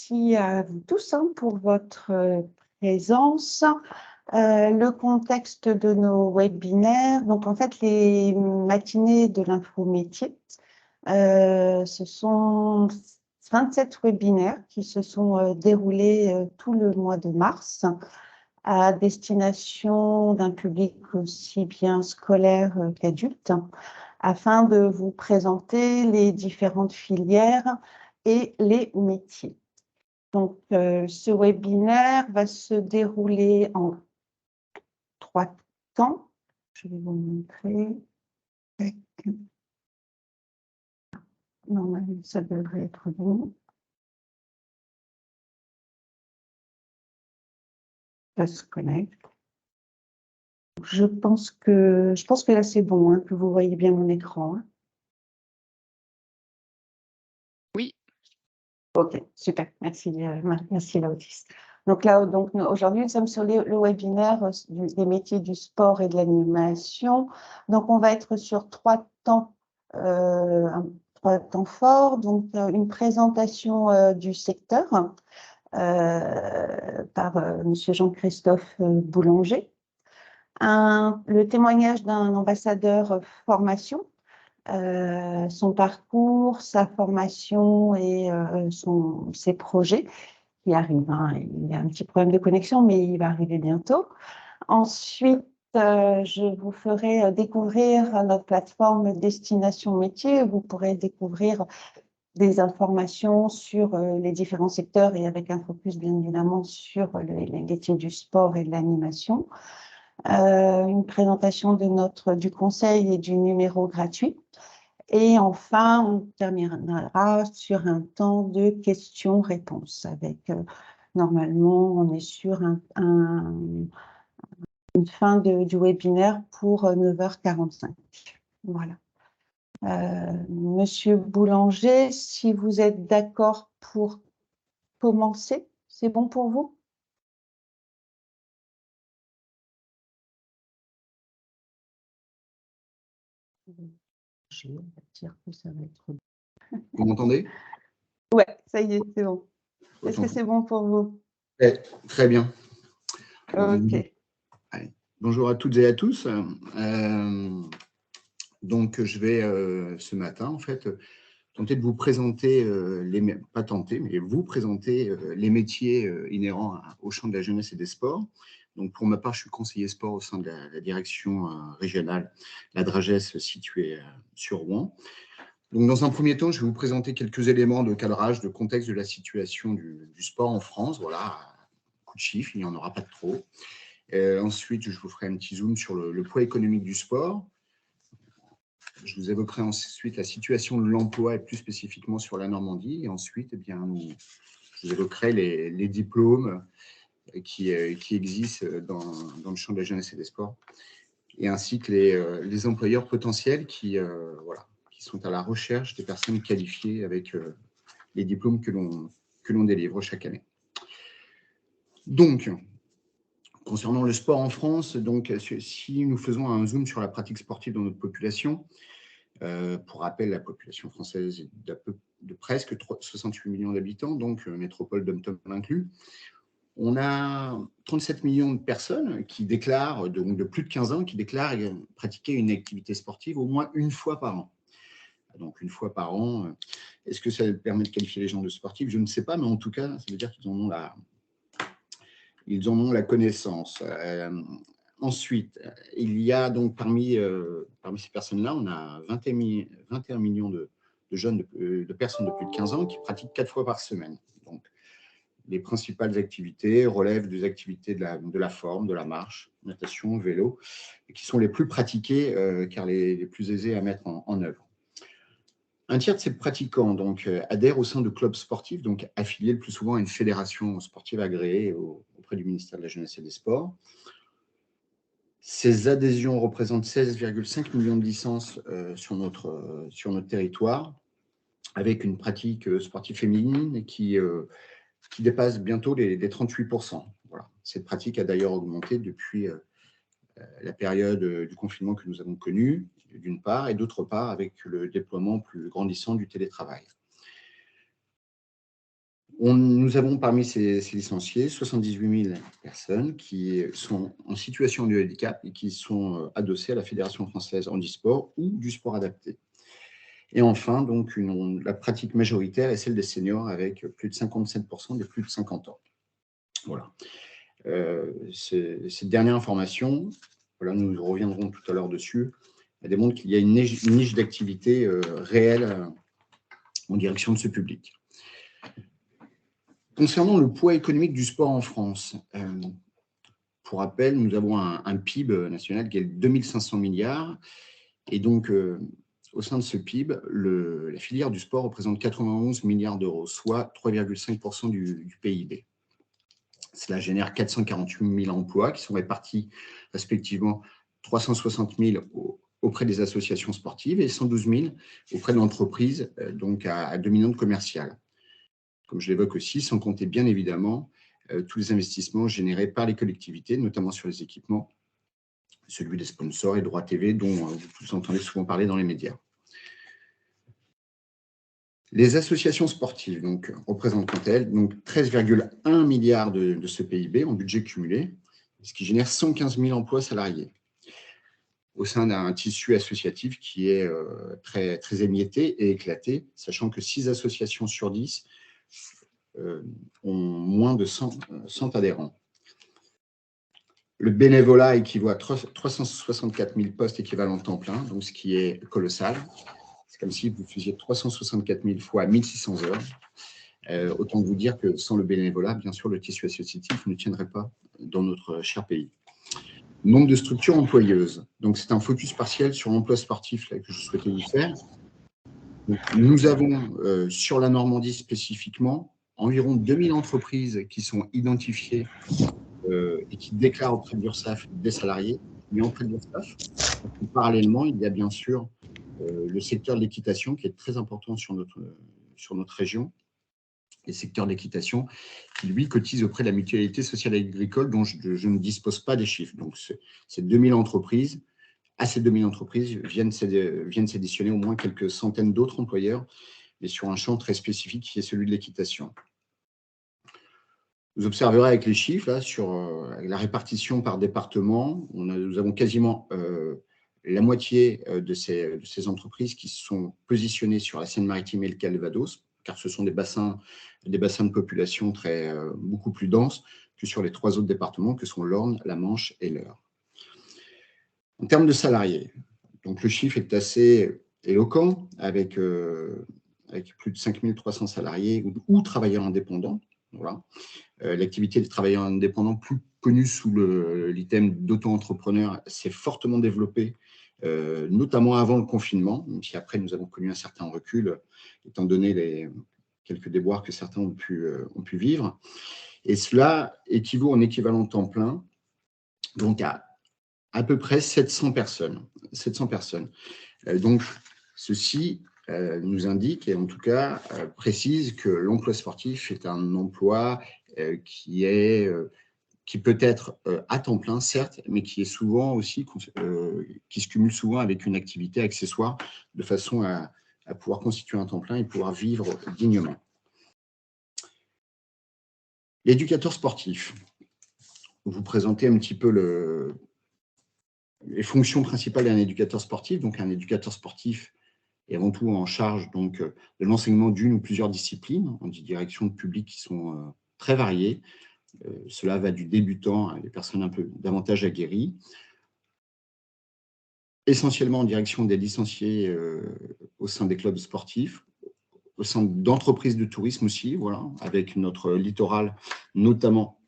Merci à vous tous pour votre présence. Le contexte de nos webinaires, donc en fait les matinées de l'infométier, ce sont 27 webinaires qui se sont déroulés tout le mois de mars à destination d'un public aussi bien scolaire qu'adulte, afin de vous présenter les différentes filières et les métiers. Donc, ce webinaire va se dérouler en 3 temps. Je vais vous montrer. Normalement, ça devrait être bon. Ça se connecte. Je pense que là, c'est bon, que vous voyez bien mon écran. Oui. OK, super. Merci, merci Laodice. Donc là, aujourd'hui, nous sommes sur le webinaire des métiers du sport et de l'animation. Donc, on va être sur 3 temps forts. Donc, une présentation du secteur par Monsieur Jean-Christophe Boulanger. Le témoignage d'un ambassadeur formation, son parcours, sa formation et ses projets qui arrivent. Il y a un petit problème de connexion, mais il va arriver bientôt. Ensuite, je vous ferai découvrir notre plateforme Destination Métier. Vous pourrez découvrir des informations sur les différents secteurs et avec un focus bien évidemment sur les métiers du sport et de l'animation. Une présentation du conseil et du numéro gratuit. Et enfin, on terminera sur un temps de questions-réponses avec, normalement, on est sur une fin du webinaire pour 9h45. Voilà. Monsieur Boulanger, si vous êtes d'accord pour commencer, c'est bon pour vous? Je vais dire que ça va être bon. Vous m'entendez? Ouais, ça y est, c'est bon. Est-ce que c'est bon pour vous? Très bien. OK. Allez. Bonjour à toutes et à tous. Donc, je vais ce matin, en fait, tenter de vous présenter, pas tenter, mais vous présenter les métiers inhérents au champ de la jeunesse et des sports. Donc, pour ma part, je suis conseiller sport au sein de la direction régionale, la DRAGES, située sur Rouen. Donc, dans un premier temps, je vais vous présenter quelques éléments de cadrage, de contexte de la situation du sport en France. Voilà, coup de chiffres, il n'y en aura pas de trop. Ensuite, je vous ferai un petit zoom sur le poids économique du sport. Je vous évoquerai ensuite la situation de l'emploi et plus spécifiquement sur la Normandie. Et ensuite, je vous évoquerai les diplômes qui existent dans le champ de la jeunesse et des sports, et ainsi que les employeurs potentiels qui sont à la recherche des personnes qualifiées avec les diplômes que l'on délivre chaque année. Donc, concernant le sport en France, donc, si nous faisons un zoom sur la pratique sportive dans notre population, pour rappel, la population française est de presque 68 millions d'habitants, donc métropole dom-tom inclus. On a 37 millions de personnes qui déclarent, donc de plus de 15 ans, qui déclarent pratiquer une activité sportive au moins une fois par an. Donc, une fois par an, est-ce que ça permet de qualifier les gens de sportifs? Je ne sais pas, mais en tout cas, ça veut dire qu'ils en ont la connaissance. Ensuite, il y a donc parmi ces personnes-là, on a 21 millions de jeunes, de personnes de plus de 15 ans qui pratiquent 4 fois par semaine. Donc, les principales activités relèvent des activités de la forme, de la marche, natation, vélo, et qui sont les plus pratiquées car les plus aisées à mettre en œuvre. Un tiers de ces pratiquants donc, adhèrent au sein de clubs sportifs, donc affiliés le plus souvent à une fédération sportive agréée auprès du ministère de la Jeunesse et des Sports. Ces adhésions représentent 16,5 millions de licences sur notre territoire, avec une pratique sportive féminine qui dépasse bientôt les 38%. Voilà. Cette pratique a d'ailleurs augmenté depuis la période du confinement que nous avons connu, d'une part, et d'autre part, avec le déploiement plus grandissant du télétravail. Nous avons parmi ces licenciés 78 000 personnes qui sont en situation de handicap et qui sont adossées à la Fédération française handisport ou du sport adapté. Et enfin, donc, la pratique majoritaire est celle des seniors avec plus de 57% des plus de 50 ans. Voilà. Cette dernière information, voilà, nous reviendrons tout à l'heure dessus, elle démontre qu'il y a une niche d'activité réelle en direction de ce public. Concernant le poids économique du sport en France, pour rappel, nous avons un PIB national qui est de 2500 milliards. Et donc, au sein de ce PIB, la filière du sport représente 91 milliards d'euros, soit 3,5% du PIB. Cela génère 448 000 emplois qui sont répartis respectivement 360 000 auprès des associations sportives et 112 000 auprès de l'entreprise, donc à dominante commerciale. Comme je l'évoque aussi, sans compter bien évidemment tous les investissements générés par les collectivités, notamment sur les équipements, celui des sponsors et droits TV dont vous entendez souvent parler dans les médias. Les associations sportives donc, représentent quant à elles 13,1 milliards de ce PIB en budget cumulé, ce qui génère 115 000 emplois salariés au sein d'un tissu associatif qui est très, très émietté et éclaté, sachant que 6 associations sur 10 ont moins de 100 adhérents. Le bénévolat équivaut à 364 000 postes équivalents temps plein, donc ce qui est colossal. C'est comme si vous faisiez 364 000 fois 1600 heures. Autant vous dire que sans le bénévolat, bien sûr, le tissu associatif ne tiendrait pas dans notre cher pays. Nombre de structures employeuses. Donc, c'est un focus partiel sur l'emploi sportif là, que je souhaitais vous faire. Donc, nous avons, sur la Normandie spécifiquement, environ 2000 entreprises qui sont identifiées et qui déclarent auprès de l'URSSAF des salariés. Mais auprès de l'URSSAF, parallèlement, il y a bien sûr le secteur de l'équitation qui est très important sur notre région. Le secteur de l'équitation qui, lui, cotise auprès de la mutualité sociale agricole dont je ne dispose pas des chiffres. Donc, ces 2000 entreprises, à ces 2000 entreprises viennent s'additionner au moins quelques centaines d'autres employeurs, mais sur un champ très spécifique qui est celui de l'équitation. Vous observerez avec les chiffres, là, sur la répartition par département, nous avons quasiment la moitié de ces entreprises qui sont positionnées sur la Seine-Maritime et le Calvados, car ce sont des bassins de population beaucoup plus denses que sur les 3 autres départements que sont l'Orne, la Manche et l'Eure. En termes de salariés, donc le chiffre est assez éloquent avec plus de 5 300 salariés ou travailleurs indépendants. Voilà. L'activité des travailleurs indépendants, plus connue sous l'item d'auto-entrepreneur, s'est fortement développée, notamment avant le confinement, même si après nous avons connu un certain recul, étant donné les quelques déboires que certains ont pu vivre. Et cela équivaut en équivalent temps plein, donc à peu près 700 personnes. 700 personnes. Donc, ceci nous indique, et en tout cas précise, que l'emploi sportif est un emploi qui peut être à temps plein, certes, mais qui est souvent aussi, qui se cumule souvent avec une activité accessoire, de façon à pouvoir constituer un temps plein et pouvoir vivre dignement. L'éducateur sportif. Vous présentez un petit peu les fonctions principales d'un éducateur sportif. Donc, un éducateur sportif est avant tout en charge donc, de l'enseignement d'une ou plusieurs disciplines en direction de publics qui sont très variés. Cela va du débutant à des personnes un peu davantage aguerries. Essentiellement en direction des licenciés au sein des clubs sportifs, au sein d'entreprises de tourisme aussi, voilà, avec notre littoral notamment.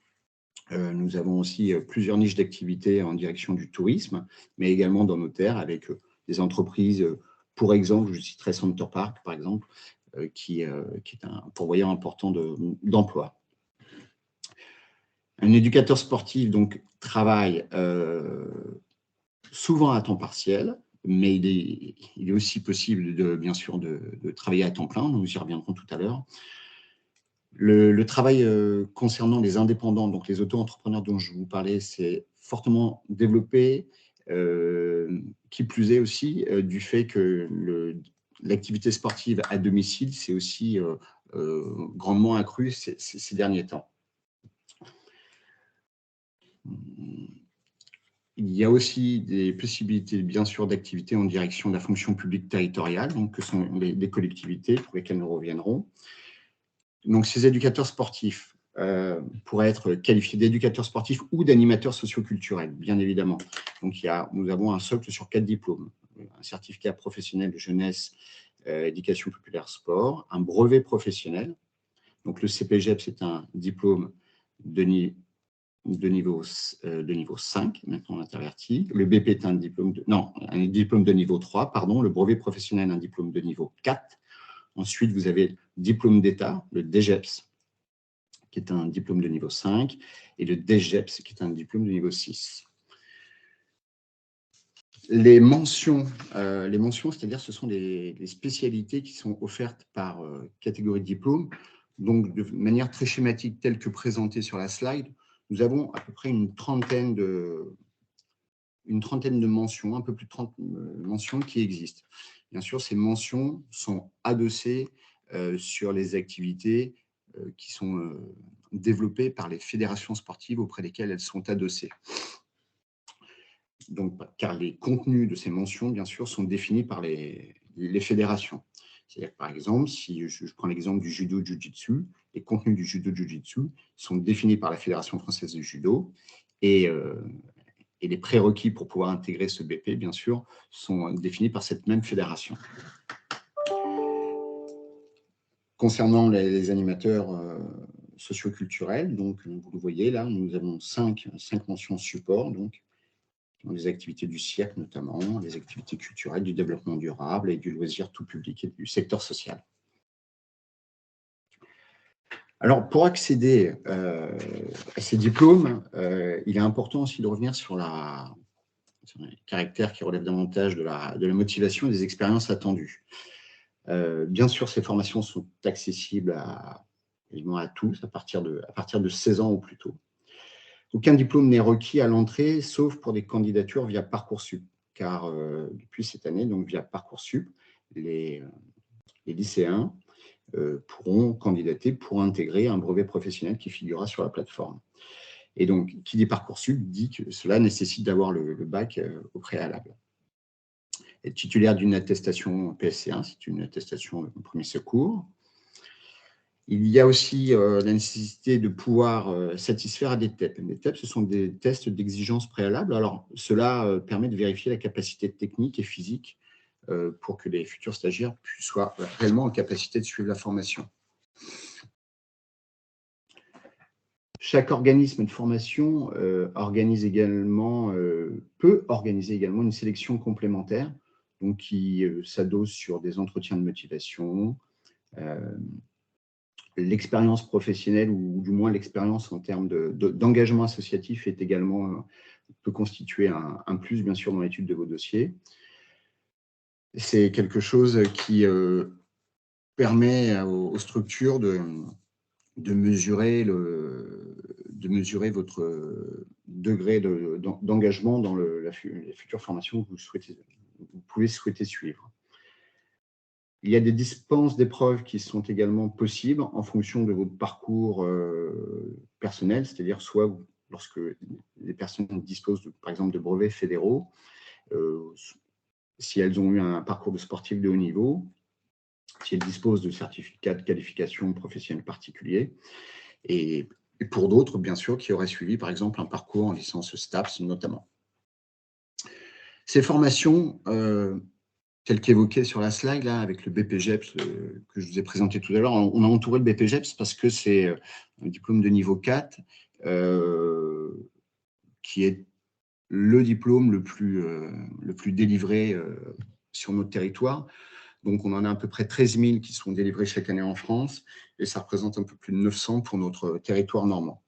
Nous avons aussi plusieurs niches d'activités en direction du tourisme, mais également dans nos terres avec des entreprises, pour exemple, je citerai Center Park, par exemple, qui est un pourvoyeur important d'emploi. Un éducateur sportif donc, travaille souvent à temps partiel, mais il est aussi possible, bien sûr, de travailler à temps plein. Nous y reviendrons tout à l'heure. Le travail concernant les indépendants, donc les auto-entrepreneurs dont je vous parlais, c'est fortement développé, qui plus est aussi du fait que l'activité sportive à domicile s'est aussi grandement accrue ces derniers temps. Il y a aussi des possibilités, bien sûr, d'activités en direction de la fonction publique territoriale, donc que sont les collectivités pour lesquelles nous reviendrons. Donc, ces éducateurs sportifs pourraient être qualifiés d'éducateurs sportifs ou d'animateurs socioculturels, bien évidemment. Donc, nous avons un socle sur 4 diplômes. Un certificat professionnel de jeunesse, éducation populaire, sport, un brevet professionnel. Donc, le CPGEP, c'est un diplôme de niveau 5, maintenant on interverti. Le BP est un diplôme de niveau 3, pardon. Le brevet professionnel, un diplôme de niveau 4. Ensuite, vous avez le diplôme d'État, le DGEPS, qui est un diplôme de niveau 5, et le DGEPS, qui est un diplôme de niveau 6. Les mentions, c'est-à-dire ce sont les spécialités qui sont offertes par catégorie de diplôme. Donc, de manière très schématique, telle que présentée sur la slide, nous avons à peu près une trentaine de mentions, un peu plus de 30 mentions qui existent. Bien sûr, ces mentions sont adossées sur les activités qui sont développées par les fédérations sportives auprès desquelles elles sont adossées. Donc, car les contenus de ces mentions, bien sûr, sont définis par les fédérations. C'est-à-dire, par exemple, si je prends l'exemple du judo-jujitsu, les contenus du judo-jujitsu sont définis par la Fédération française de judo et les prérequis pour pouvoir intégrer ce BP, bien sûr, sont définis par cette même fédération. Concernant les animateurs socioculturels, donc vous le voyez là, nous avons 5 mentions support, donc dans les activités du cirque notamment, les activités culturelles, du développement durable et du loisir tout public et du secteur social. Alors, pour accéder à ces diplômes, il est important aussi de revenir sur les caractères qui relèvent davantage de la motivation et des expériences attendues. Bien sûr, ces formations sont accessibles à tous à partir de 16 ans ou plus tôt. Aucun diplôme n'est requis à l'entrée, sauf pour des candidatures via Parcoursup, car depuis cette année, donc via Parcoursup, les lycéens pourront candidater pour intégrer un brevet professionnel qui figurera sur la plateforme. Et donc, qui dit Parcoursup dit que cela nécessite d'avoir le bac au préalable. Être titulaire d'une attestation PSC1, c'est une attestation de premier secours. Il y a aussi la nécessité de pouvoir satisfaire à des TEP. Les TEP, ce sont des tests d'exigence préalable. Alors, cela permet de vérifier la capacité technique et physique pour que les futurs stagiaires soient réellement en capacité de suivre la formation. Chaque organisme de formation peut organiser également une sélection complémentaire, donc qui s'adosse sur des entretiens de motivation, l'expérience professionnelle ou du moins l'expérience en termes d'engagement associatif peut constituer un plus, bien sûr, dans l'étude de vos dossiers. C'est quelque chose qui permet aux structures de mesurer votre degré d'engagement dans la future formation que vous pouvez souhaiter suivre. Il y a des dispenses d'épreuves qui sont également possibles en fonction de votre parcours personnel, c'est-à-dire soit lorsque les personnes disposent, par exemple, de brevets fédéraux, si elles ont eu un parcours de sportif de haut niveau, si elles disposent de certificats de qualification professionnelle particuliers, et pour d'autres, bien sûr, qui auraient suivi, par exemple, un parcours en licence STAPS, notamment. Ces formations, telles qu'évoquées sur la slide, là, avec le BPGEPS que je vous ai présenté tout à l'heure, on a entouré le BPGEPS parce que c'est un diplôme de niveau 4 qui est le diplôme le plus délivré sur notre territoire. Donc, on en a à peu près 13 000 qui sont délivrés chaque année en France, et ça représente un peu plus de 900 pour notre territoire normand.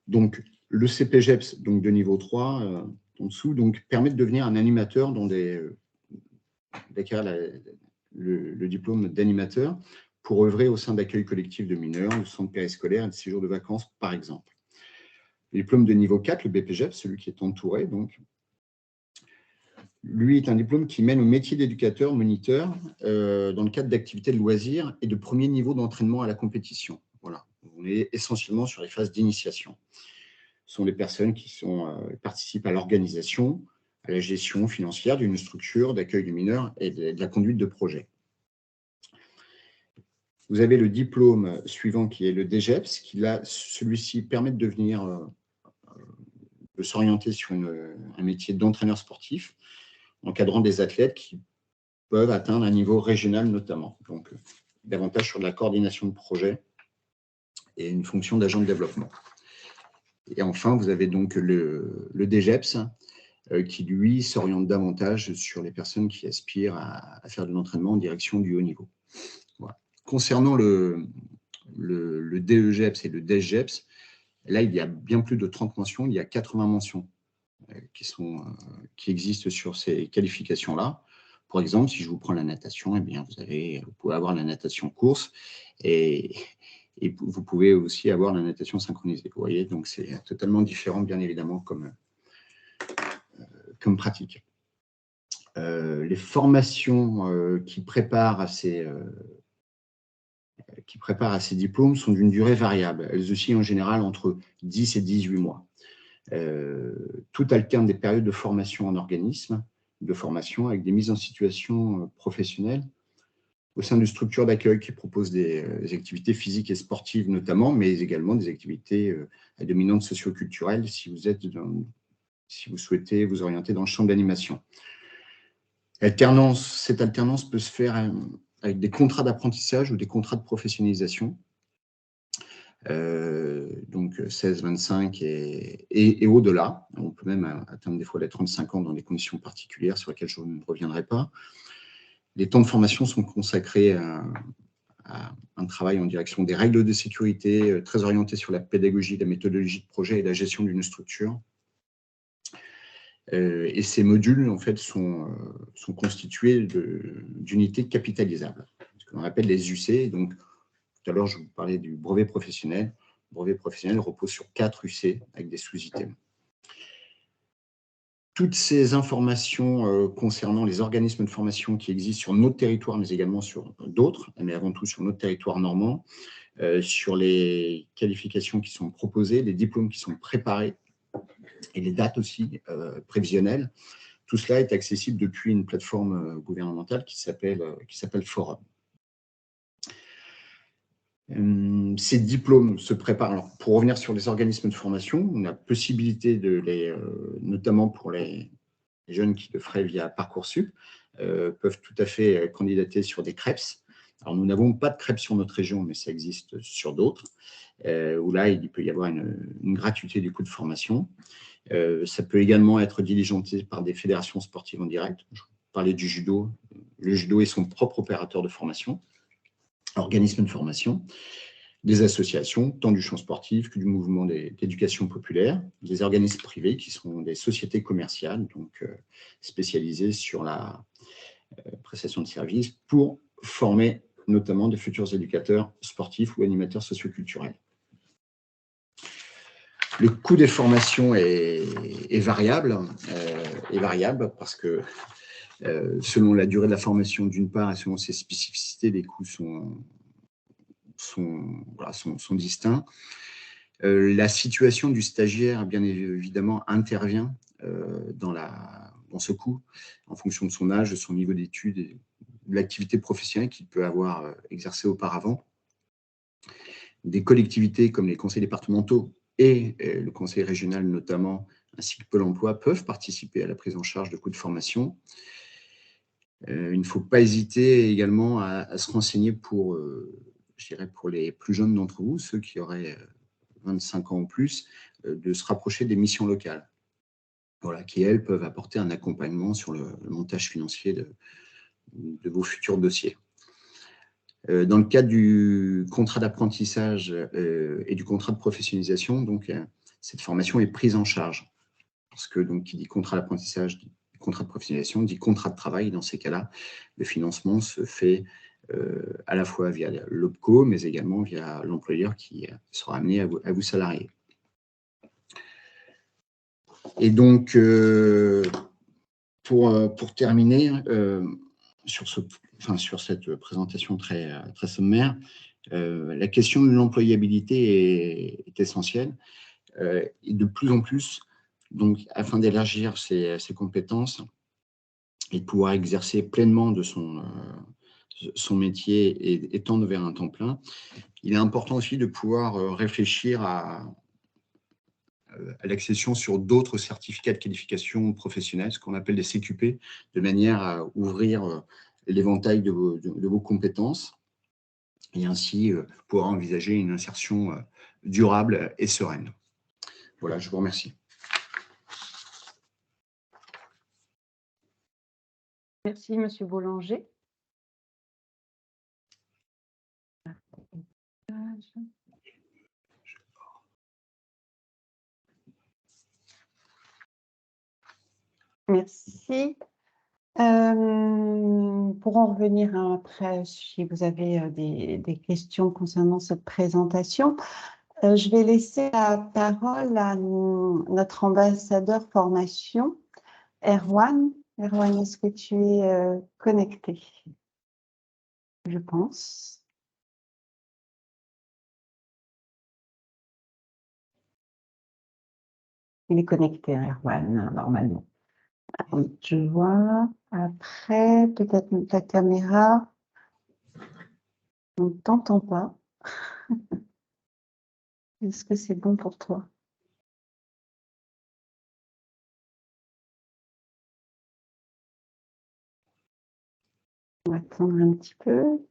Donc, le CPGEPS, donc de niveau 3, en dessous, donc, permet de devenir un animateur d'acquérir le diplôme d'animateur pour œuvrer au sein d'accueil collectif de mineurs, de centres périscolaires et de séjours de vacances, par exemple. Le diplôme de niveau 4, le BPGEPS, celui qui est entouré, donc, lui est un diplôme qui mène au métier d'éducateur, moniteur, dans le cadre d'activités de loisirs et de premier niveau d'entraînement à la compétition. Voilà. On est essentiellement sur les phases d'initiation. Ce sont des personnes qui participent à l'organisation, à la gestion financière d'une structure d'accueil de mineurs et de la conduite de projet. Vous avez le diplôme suivant qui est le DGEPS, celui-ci permet de s'orienter sur un métier d'entraîneur sportif, encadrant des athlètes qui peuvent atteindre un niveau régional notamment. Donc, davantage sur de la coordination de projet et une fonction d'agent de développement. Et enfin, vous avez donc le DGEPS, qui, lui, s'oriente davantage sur les personnes qui aspirent à faire de l'entraînement en direction du haut niveau. Voilà. Concernant le DEGEPS et le DSGEPS, là, il y a bien plus de 30 mentions, il y a 80 mentions qui existent sur ces qualifications-là. Par exemple, si je vous prends la natation, eh bien, vous pouvez avoir la natation course et vous pouvez aussi avoir la natation synchronisée. Vous voyez, donc c'est totalement différent, bien évidemment, comme pratique. Les formations qui préparent à ces diplômes sont d'une durée variable. Elles oscillent en général entre 10 et 18 mois. Tout alterne des périodes de formation en organisme, de formation avec des mises en situation professionnelle au sein de structures d'accueil qui proposent des activités physiques et sportives notamment, mais également des activités à dominante socio-culturelle si vous souhaitez vous orienter dans le champ de l'animation. Cette alternance peut se faire avec des contrats d'apprentissage ou des contrats de professionnalisation, donc 16, 25 et au-delà. On peut même atteindre des fois les 35 ans dans des conditions particulières sur lesquelles je ne reviendrai pas. Les temps de formation sont consacrés à un travail en direction des règles de sécurité, très orienté sur la pédagogie, la méthodologie de projet et la gestion d'une structure. Et ces modules, en fait, sont constitués d'unités capitalisables, ce que l'on appelle les UC. Donc, tout à l'heure, je vous parlais du brevet professionnel. Le brevet professionnel repose sur 4 UC avec des sous-items. Toutes ces informations concernant les organismes de formation qui existent sur notre territoire, mais également sur d'autres, mais avant tout sur notre territoire normand, sur les qualifications qui sont proposées, les diplômes qui sont préparés et les dates aussi prévisionnelles, tout cela est accessible depuis une plateforme gouvernementale qui s'appelle Forum. Ces diplômes se préparent. Alors, pour revenir sur les organismes de formation, on a possibilité notamment pour les jeunes qui le feraient via Parcoursup, peuvent tout à fait candidater sur des CREPS. Alors, nous n'avons pas de CREPS sur notre région, mais ça existe sur d'autres, où là, il peut y avoir une gratuité du coût de formation. Ça peut également être diligenté par des fédérations sportives en direct. Je vous parlais du judo. Le judo est son propre opérateur de formation, organisme de formation, des associations, tant du champ sportif que du mouvement d'éducation populaire, des organismes privés qui sont des sociétés commerciales, donc spécialisées sur la prestation de services pour former notamment des futurs éducateurs sportifs ou animateurs socioculturels. Le coût des formations est variable parce que selon la durée de la formation d'une part et selon ses spécificités, les coûts sont distincts. La situation du stagiaire, bien évidemment, intervient dans ce coût en fonction de son âge, de son niveau d'études et de l'activité professionnelle qu'il peut avoir exercée auparavant. Des collectivités comme les conseils départementaux et le conseil régional notamment, ainsi que Pôle emploi, peuvent participer à la prise en charge de coûts de formation. Il ne faut pas hésiter également à se renseigner pour les plus jeunes d'entre vous, ceux qui auraient 25 ans ou plus, de se rapprocher des missions locales, voilà, qui, elles, peuvent apporter un accompagnement sur le montage financier de vos futurs dossiers. Dans le cadre du contrat d'apprentissage et du contrat de professionnalisation, donc, cette formation est prise en charge. Parce que, donc, qui dit contrat d'apprentissage, dit contrat de professionnalisation, dit contrat de travail. Dans ces cas-là, le financement se fait à la fois via l'OPCO, mais également via l'employeur qui sera amené à vous salarier. Et donc, Pour terminer, sur cette présentation très sommaire, la question de l'employabilité est essentielle. Et de plus en plus, donc, afin d'élargir ses compétences et de pouvoir exercer pleinement de son métier et tendre vers un temps plein, il est important aussi de pouvoir réfléchir à l'accession sur d'autres certificats de qualification professionnelle, ce qu'on appelle des CQP, de manière à ouvrir l'éventail de vos compétences et ainsi pouvoir envisager une insertion durable et sereine. Voilà, je vous remercie. Merci, Monsieur Boulanger. Merci. Pour en revenir après, si vous avez des questions concernant cette présentation, je vais laisser la parole à notre ambassadeur formation, Erwan. Erwan, est-ce que tu es connecté? Je pense. Il est connecté, Erwan, normalement. Je vois. Après, peut-être ta caméra. On ne t'entend pas. Est-ce que c'est bon pour toi? On va attendre un petit peu.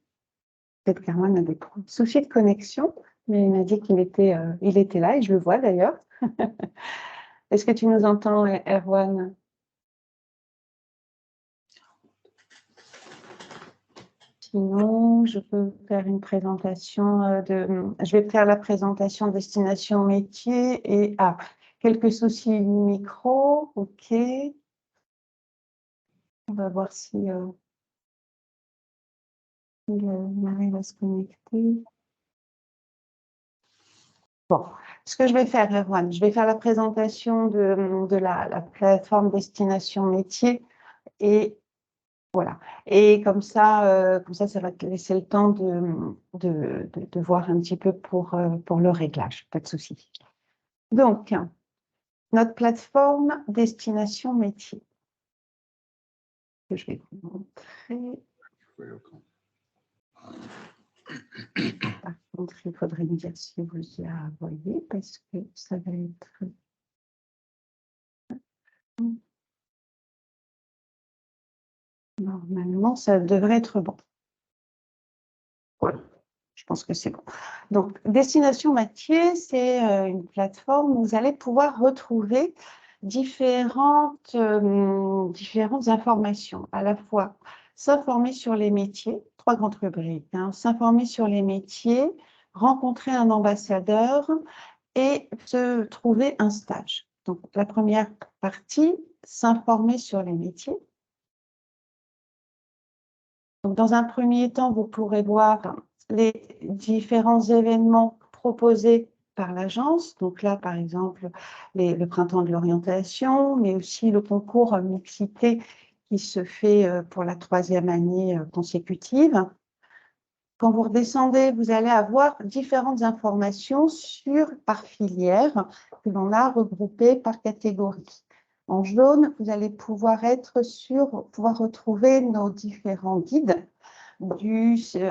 Peut-être qu'Erwan a des soucis de connexion, mais il m'a dit qu'il était là et je le vois d'ailleurs. Est-ce que tu nous entends, Erwan? Sinon, je peux faire une présentation je vais faire la présentation destination métier et quelques soucis micro. OK. On va voir si il arrive à se connecter. Bon, ce que je vais faire, Erwan, je vais faire la présentation de la plateforme destination métier et voilà. Et comme ça, ça va te laisser le temps de voir un petit peu pour le réglage, pas de souci. Donc, notre plateforme destination métier, que je vais vous montrer. Par contre, il faudrait me dire si vous y voyez, parce que ça va être... Normalement, ça devrait être bon. Voilà, je pense que c'est bon. Donc, Destination Métier, c'est une plateforme où vous allez pouvoir retrouver différentes informations, à la fois s'informer sur les métiers, 3 grandes rubriques, s'informer sur les métiers, rencontrer un ambassadeur et se trouver un stage. Donc, la première partie, s'informer sur les métiers. Donc, dans un premier temps, vous pourrez voir les différents événements proposés par l'agence. Donc là, par exemple, le printemps de l'orientation, mais aussi le concours mixité qui se fait pour la 3e année consécutive. Quand vous redescendez, vous allez avoir différentes informations par filière que l'on a regroupées par catégorie. En jaune, vous allez pouvoir retrouver nos différents guides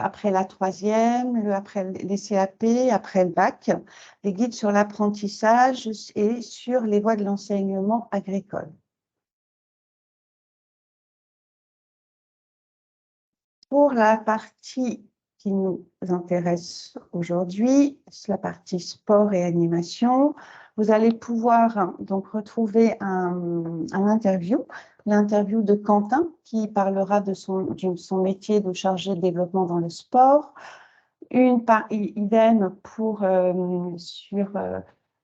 après la 3e, après les CAP, après le bac, les guides sur l'apprentissage et sur les voies de l'enseignement agricole. Pour la partie qui nous intéresse aujourd'hui, c'est la partie sport et animation. Vous allez pouvoir donc retrouver un interview, l'interview de Quentin qui parlera de son métier de chargé de développement dans le sport. Idem sur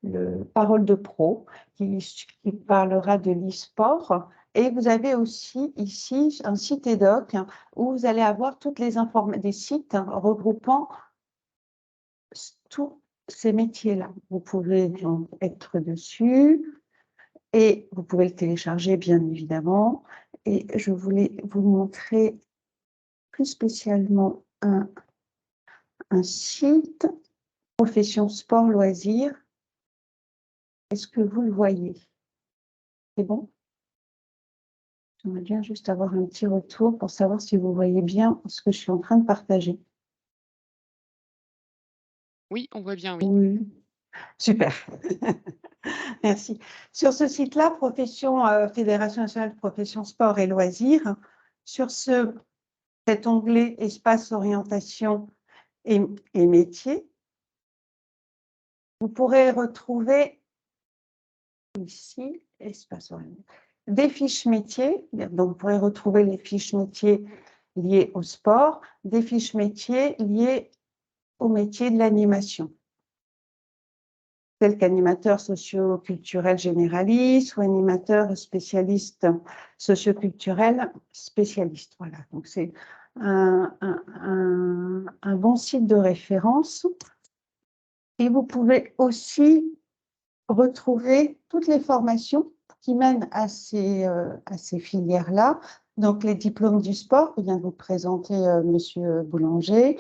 le Parole de Pro qui parlera de l'e-sport. Et vous avez aussi ici un site EDOC où vous allez avoir toutes les informations des sites regroupant tous ces métiers-là. Vous pouvez donc être dessus et vous pouvez le télécharger, bien évidemment. Et je voulais vous montrer plus spécialement un site, profession sport loisirs. Est-ce que vous le voyez? C'est bon? J'aimerais bien juste avoir un petit retour pour savoir si vous voyez bien ce que je suis en train de partager. Oui, on voit bien, oui. Oui, super. Merci. Sur ce site-là, Fédération nationale de profession sport et loisirs, sur cet onglet espace orientation et métiers, vous pourrez retrouver ici, espace orientation, des fiches métiers. Donc, vous pourrez retrouver les fiches métiers liées au sport, des fiches métiers liées au métier de l'animation, tel qu'animateur socio-culturel généraliste ou animateur spécialiste socio-culturel spécialiste. Voilà, donc c'est un bon site de référence. Et vous pouvez aussi retrouver toutes les formations qui mènent à ces filières-là. Donc, les diplômes du sport, que vient de vous présenter Monsieur Boulanger,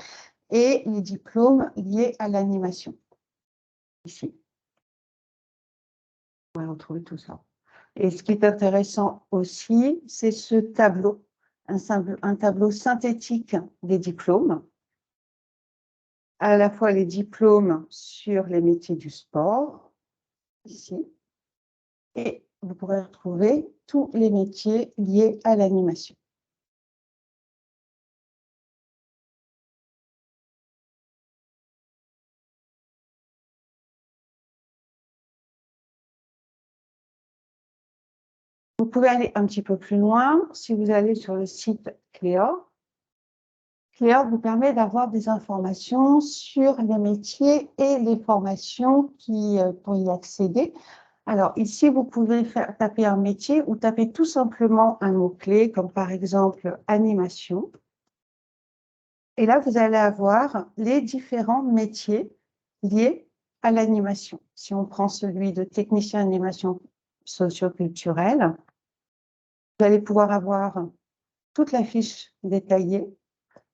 et les diplômes liés à l'animation, ici. On va retrouver tout ça. Et ce qui est intéressant aussi, c'est ce tableau, un tableau synthétique des diplômes, à la fois les diplômes sur les métiers du sport, ici, et vous pourrez retrouver tous les métiers liés à l'animation. Vous pouvez aller un petit peu plus loin si vous allez sur le site Cléor. Cléor vous permet d'avoir des informations sur les métiers et les formations pour y accéder. Alors ici, vous pouvez taper un métier ou taper tout simplement un mot-clé, comme par exemple animation. Et là, vous allez avoir les différents métiers liés à l'animation. Si on prend celui de technicien d'animation socio-culturelle, vous allez pouvoir avoir toute la fiche détaillée,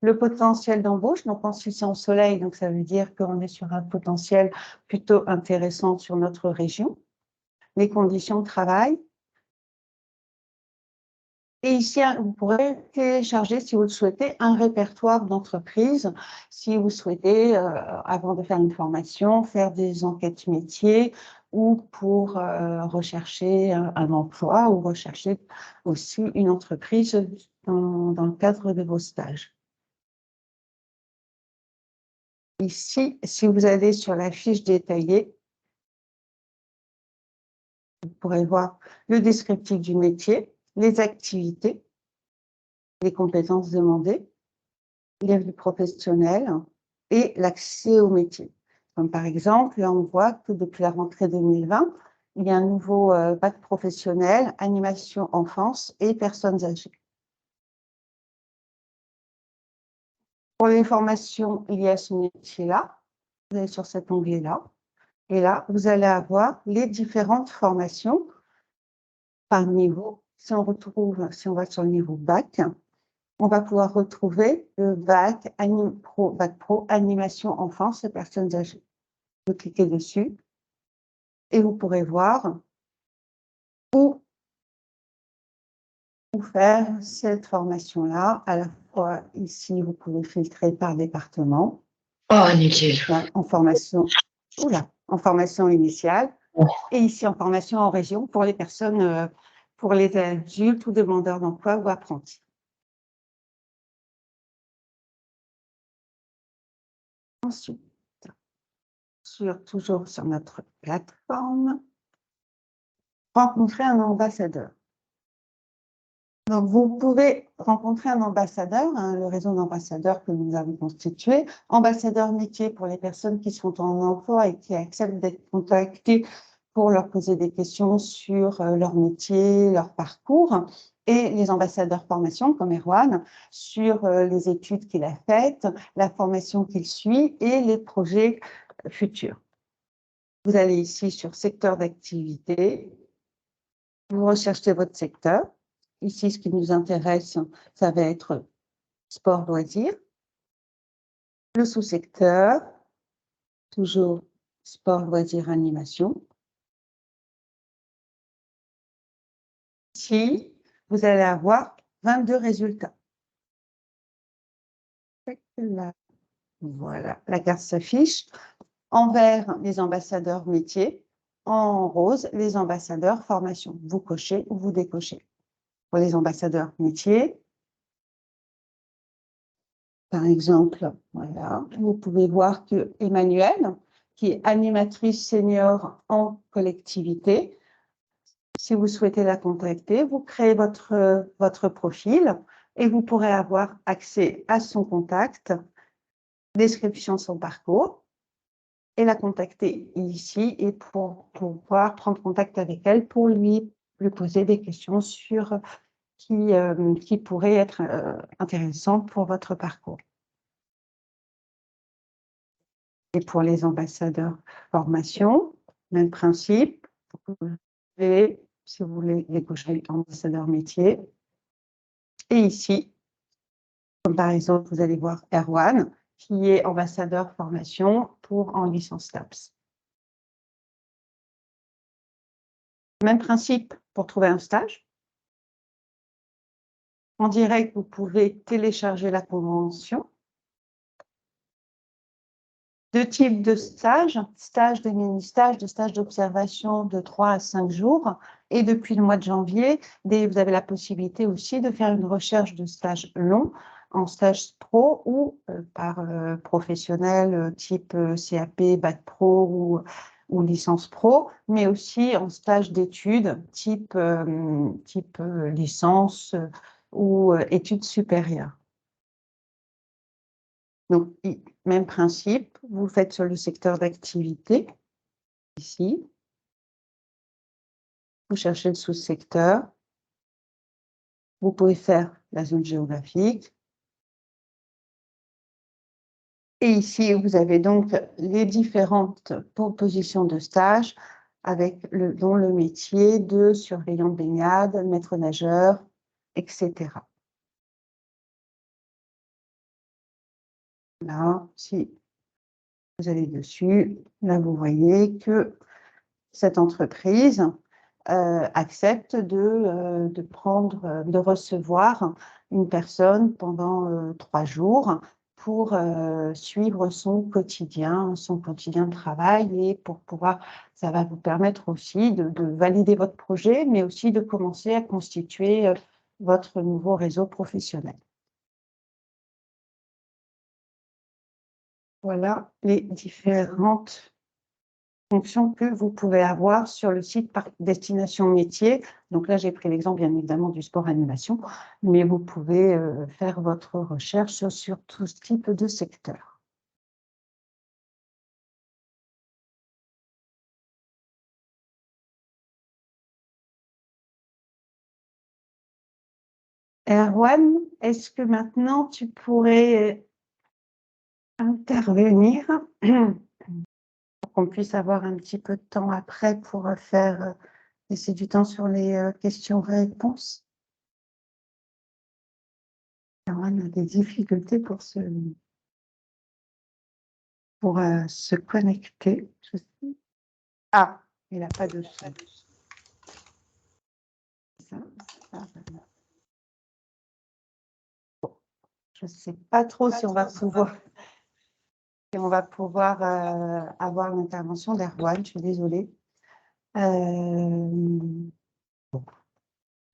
le potentiel d'embauche, donc en Solutions Soleil, donc ça veut dire qu'on est sur un potentiel plutôt intéressant sur notre région, les conditions de travail. Et ici, vous pourrez télécharger, si vous le souhaitez, un répertoire d'entreprise, si vous souhaitez, avant de faire une formation, faire des enquêtes métiers ou pour rechercher un emploi ou rechercher aussi une entreprise dans le cadre de vos stages. Ici, si vous allez sur la fiche détaillée, vous pourrez voir le descriptif du métier, les activités, les compétences demandées, les vues professionnelles et l'accès au métier. Comme par exemple, là, on voit que depuis la rentrée 2020, il y a un nouveau bac professionnel, animation enfance et personnes âgées. Pour les formations liées à ce métier-là, vous allez sur cet onglet-là. Et là, vous allez avoir les différentes formations par niveau. Si on va sur le niveau bac, on va pouvoir retrouver le bac pro animation enfance et personnes âgées. Vous cliquez dessus et vous pourrez voir où faire cette formation-là. À la fois ici, vous pouvez filtrer par département. Oh, nickel. En formation initiale. Et ici, en formation en région pour les personnes, pour les adultes ou demandeurs d'emploi ou apprentis. Ensuite, toujours sur notre plateforme, rencontrer un ambassadeur. Donc, vous pouvez rencontrer un ambassadeur, le réseau d'ambassadeurs que nous avons constitué, ambassadeur métier pour les personnes qui sont en emploi et qui acceptent d'être contactées pour leur poser des questions sur leur métier, leur parcours, et les ambassadeurs formation comme Erwan sur les études qu'il a faites, la formation qu'il suit et les projets futurs. Vous allez ici sur secteur d'activité, vous recherchez votre secteur, Ici, ce qui nous intéresse, ça va être sport, loisirs. Le sous-secteur, toujours sport, loisirs, animation. Ici, vous allez avoir 22 résultats. Voilà, la carte s'affiche. En vert, les ambassadeurs métiers. En rose, les ambassadeurs formation. Vous cochez ou vous décochez. Pour les ambassadeurs métiers, par exemple, voilà, vous pouvez voir que Emmanuelle, qui est animatrice senior en collectivité, si vous souhaitez la contacter, vous créez votre profil et vous pourrez avoir accès à son contact, description de son parcours, et la contacter ici et pour pouvoir prendre contact avec elle pour lui poser des questions sur qui pourraient être intéressantes pour votre parcours. Et pour les ambassadeurs formation, même principe. Vous pouvez, si vous voulez, décocher ambassadeur métier. Et ici, comme par exemple, vous allez voir Erwan, qui est ambassadeur formation pour en licence TAPS. Même principe pour trouver un stage. En direct, vous pouvez télécharger la convention. Deux types de stages, stage de mini-stage, de stage d'observation de 3 à 5 jours. Et depuis le mois de janvier, vous avez la possibilité aussi de faire une recherche de stage long, en stage pro ou par professionnel type CAP, Bac Pro ou licence pro, mais aussi en stage d'études type licence ou études supérieures. Donc, même principe, vous faites sur le secteur d'activité, ici. Vous cherchez le sous-secteur. Vous pouvez faire la zone géographique. Et ici, vous avez donc les différentes propositions de stage dont le métier de surveillant de baignade, maître nageur, etc. Là, si vous allez dessus, là, vous voyez que cette entreprise accepte de recevoir une personne pendant 3 jours pour suivre son quotidien de travail et pour pouvoir, ça va vous permettre aussi de valider votre projet, mais aussi de commencer à constituer votre nouveau réseau professionnel. Voilà les différentes fonctions que vous pouvez avoir sur le site par destination métier. Donc là, j'ai pris l'exemple, bien évidemment, du sport animation, mais vous pouvez faire votre recherche sur tout ce type de secteur. Erwan, est-ce que maintenant tu pourrais intervenir pour qu'on puisse avoir un petit peu de temps après pour laisser du temps sur les questions-réponses? Erwan a des difficultés pour se connecter. Ah, il n'a pas de son. Bon, je ne sais pas trop si on va pouvoir avoir l'intervention d'Erwan, je suis désolée. Bon,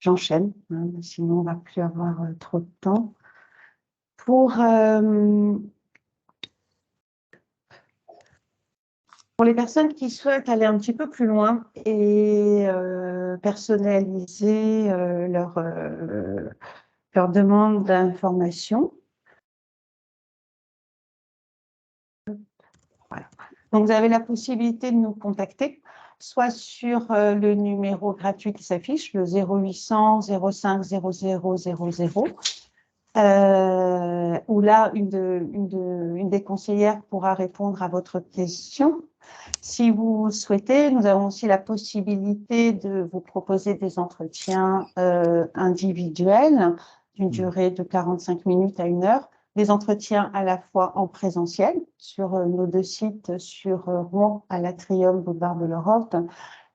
j'enchaîne, hein, sinon on ne va plus avoir trop de temps. Pour les personnes qui souhaitent aller un petit peu plus loin et personnaliser leur demande d'information, voilà. Donc, vous avez la possibilité de nous contacter, soit sur le numéro gratuit qui s'affiche, le 0800 05 00 00, où là, une des conseillères pourra répondre à votre question. Si vous le souhaitez, nous avons aussi la possibilité de vous proposer des entretiens individuels d'une durée de 45 minutes à 1 heure, des entretiens à la fois en présentiel sur nos 2 sites, sur Rouen à l'Atrium, boulevard de l'Europe,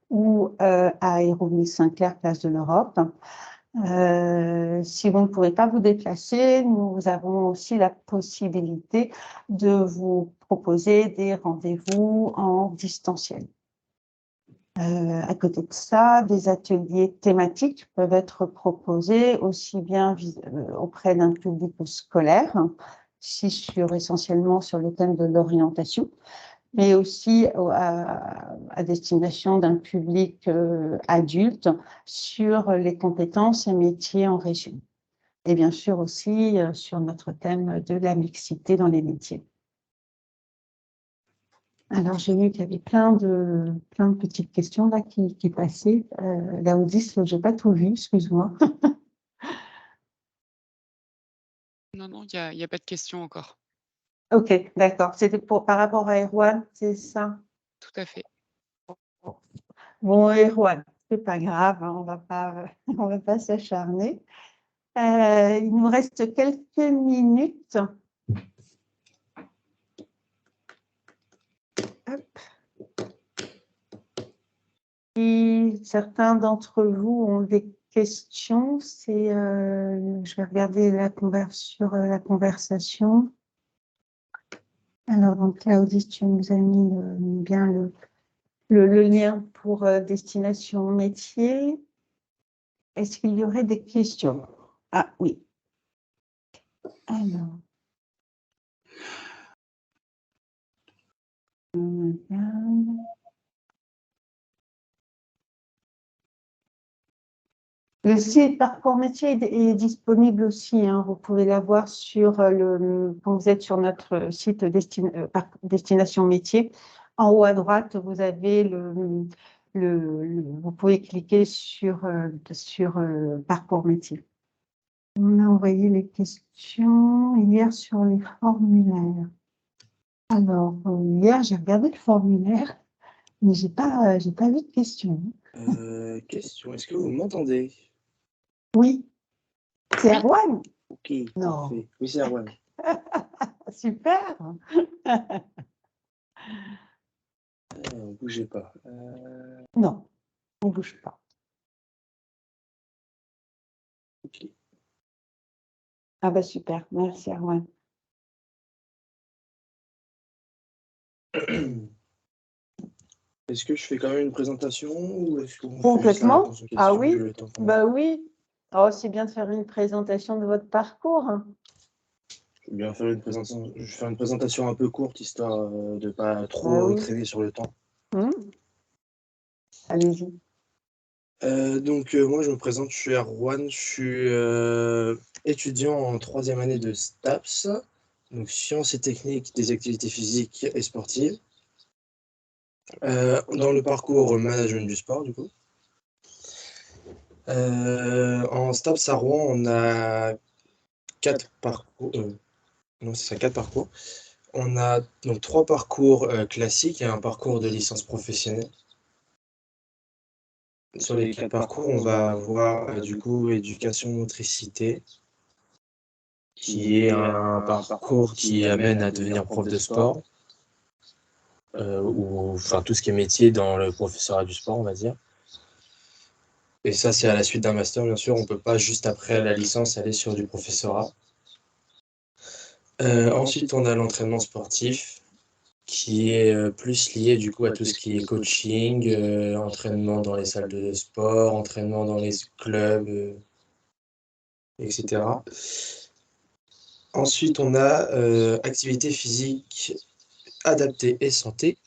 ou à Hérouville-Saint-Clair, place de l'Europe. Si vous ne pouvez pas vous déplacer, nous avons aussi la possibilité de vous proposer des rendez-vous en distanciel. À côté de ça, des ateliers thématiques peuvent être proposés aussi bien auprès d'un public scolaire, ici essentiellement sur le thème de l'orientation, mais aussi à destination d'un public adulte sur les compétences et métiers en région. Et bien sûr aussi sur notre thème de la mixité dans les métiers. Alors, j'ai vu qu'il y avait plein de petites questions là qui passaient. Laodice, je n'ai pas tout vu, excuse-moi. Non, il y a pas de questions encore. Ok, d'accord. C'était par rapport à Erwan, c'est ça? Tout à fait. Bon, Erwan, c'est pas grave, hein, on va pas s'acharner. Il nous reste quelques minutes. Hop. Si certains d'entre vous ont des questions, je vais regarder sur la conversation. Alors, donc, Claudie, tu nous as mis bien le lien pour destination métier. Est-ce qu'il y aurait des questions? Ah oui. Alors. Le site Parcours Métier est disponible aussi, hein. Vous pouvez l'avoir quand vous êtes sur notre site Destination Métier. En haut à droite, vous avez vous pouvez cliquer sur Parcours Métier. On a envoyé les questions hier sur les formulaires. Alors, hier, j'ai regardé le formulaire, mais j'ai pas vu de questions. Question, est-ce que vous m'entendez? Oui, c'est Erwan. Ok, Non. parfait. Oui, c'est Erwan. Super. Bougez pas. Non, on ne bouge pas. Ok. Ah bah super, merci Erwan. Est-ce que je fais quand même une présentation ou est-ce qu'on fait juste la Complètement. réponse aux questions, Ah oui, j'ai le temps bah oui. Oh, c'est bien de faire une présentation de votre parcours. Je vais bien faire une présentation. Je vais faire une présentation un peu courte, histoire de ne pas trop Bah oui. traîner sur le temps. Allez-y. Moi, je me présente, je suis Erwan, je suis étudiant en 3e année de STAPS, donc sciences et techniques des activités physiques et sportives. Dans le parcours management du sport, du coup. En STAPS à Rouen, on a 4 parcours. Non, c'est ça, 4 parcours. On a donc 3 parcours classiques et un parcours de licence professionnelle. Sur les 4 parcours, on va avoir du coup éducation motricité, qui est un parcours qui amène à devenir prof de sport, ou enfin tout ce qui est métier dans le professorat du sport, on va dire. Et ça, c'est à la suite d'un master, bien sûr. On ne peut pas juste après la licence aller sur du professorat. Ensuite, on a l'entraînement sportif, qui est plus lié du coup à tout ce qui est coaching, entraînement dans les salles de sport, entraînement dans les clubs, etc. Ensuite, on a activité physique adaptée et santé.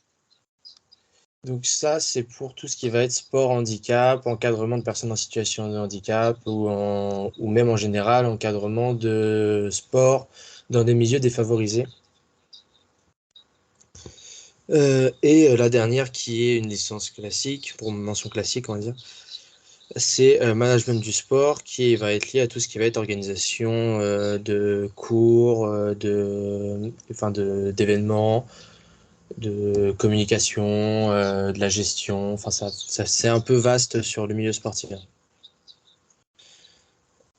Donc ça, c'est pour tout ce qui va être sport, handicap, encadrement de personnes en situation de handicap ou même en général, encadrement de sport dans des milieux défavorisés. Et la dernière qui est une licence classique, pour mention classique on va dire, c'est management du sport qui va être lié à tout ce qui va être organisation de cours, d'événements, de communication, de la gestion. Enfin, c'est un peu vaste sur le milieu sportif.